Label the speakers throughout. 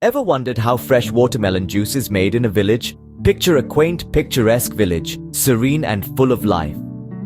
Speaker 1: Ever wondered how fresh watermelon juice is made in a village? Picture a quaint, picturesque village, serene and full of life.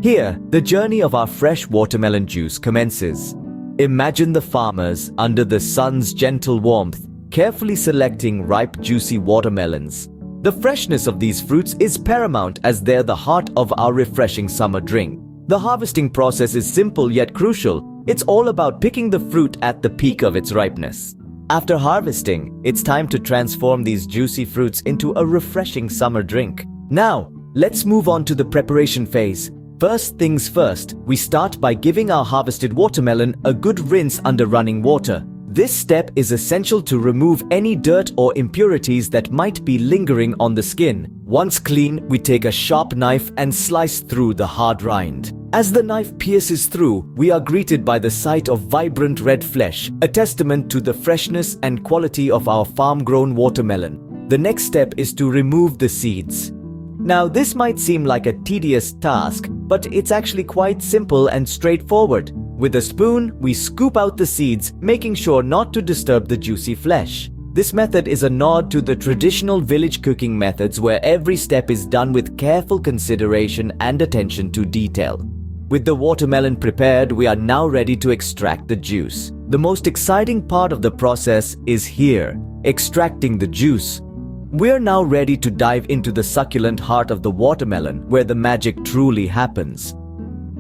Speaker 1: Here, the journey of our fresh watermelon juice commences. Imagine the farmers, under the sun's gentle warmth, carefully selecting ripe, juicy watermelons. The freshness of these fruits is paramount as they're the heart of our refreshing summer drink. The harvesting process is simple yet crucial. It's all about picking the fruit at the peak of its ripeness. After harvesting, it's time to transform these juicy fruits into a refreshing summer drink. Now, let's move on to the preparation phase. First things first, we start by giving our harvested watermelon a good rinse under running water. This step is essential to remove any dirt or impurities that might be lingering on the skin. Once clean, we take a sharp knife and slice through the hard rind. As the knife pierces through, we are greeted by the sight of vibrant red flesh, a testament to the freshness and quality of our farm-grown watermelon. The next step is to remove the seeds. Now, this might seem like a tedious task, but it's actually quite simple and straightforward. With a spoon, we scoop out the seeds, making sure not to disturb the juicy flesh. This method is a nod to the traditional village cooking methods where every step is done with careful consideration and attention to detail. With the watermelon prepared, we are now ready to extract the juice. The most exciting part of the process is here, extracting the juice. We're now ready to dive into the succulent heart of the watermelon, where the magic truly happens.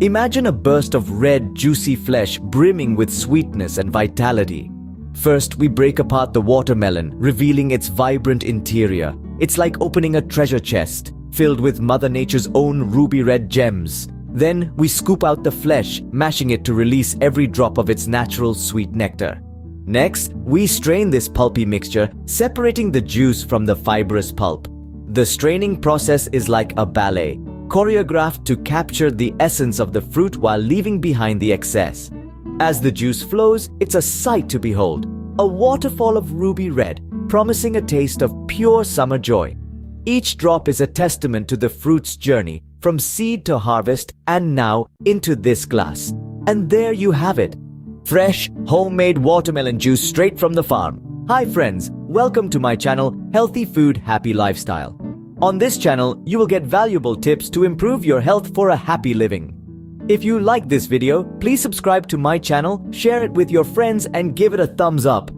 Speaker 1: Imagine a burst of red, juicy flesh brimming with sweetness and vitality. First, we break apart the watermelon, revealing its vibrant interior. It's like opening a treasure chest, filled with Mother Nature's own ruby red gems. Then, we scoop out the flesh, mashing it to release every drop of its natural sweet nectar. Next, we strain this pulpy mixture, separating the juice from the fibrous pulp. The straining process is like a ballet, choreographed to capture the essence of the fruit while leaving behind the excess. As the juice flows, it's a sight to behold, a waterfall of ruby red, promising a taste of pure summer joy. Each drop is a testament to the fruit's journey, from seed to harvest and now into this glass. And there you have it. Fresh, homemade watermelon juice straight from the farm. Hi friends, welcome to my channel, Healthy Food, Happy Lifestyle. On this channel, you will get valuable tips to improve your health for a happy living. If you like this video, please subscribe to my channel, share it with your friends and give it a thumbs up.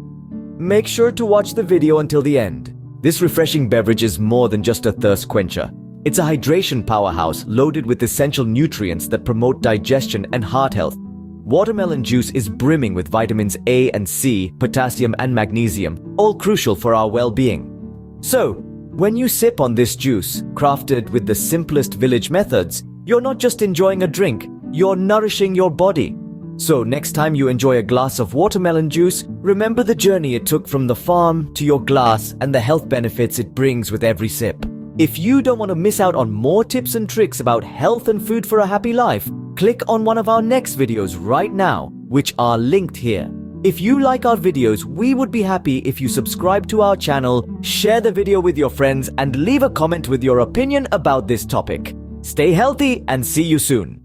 Speaker 1: Make sure to watch the video until the end. This refreshing beverage is more than just a thirst quencher. It's a hydration powerhouse loaded with essential nutrients that promote digestion and heart health. Watermelon juice is brimming with vitamins A and C, potassium and magnesium, all crucial for our well-being. So, when you sip on this juice, crafted with the simplest village methods, you're not just enjoying a drink, you're nourishing your body. So next time you enjoy a glass of watermelon juice, remember the journey it took from the farm to your glass and the health benefits it brings with every sip. If you don't want to miss out on more tips and tricks about health and food for a happy life, click on one of our next videos right now, which are linked here. If you like our videos, we would be happy if you subscribe to our channel, share the video with your friends, and leave a comment with your opinion about this topic. Stay healthy and see you soon.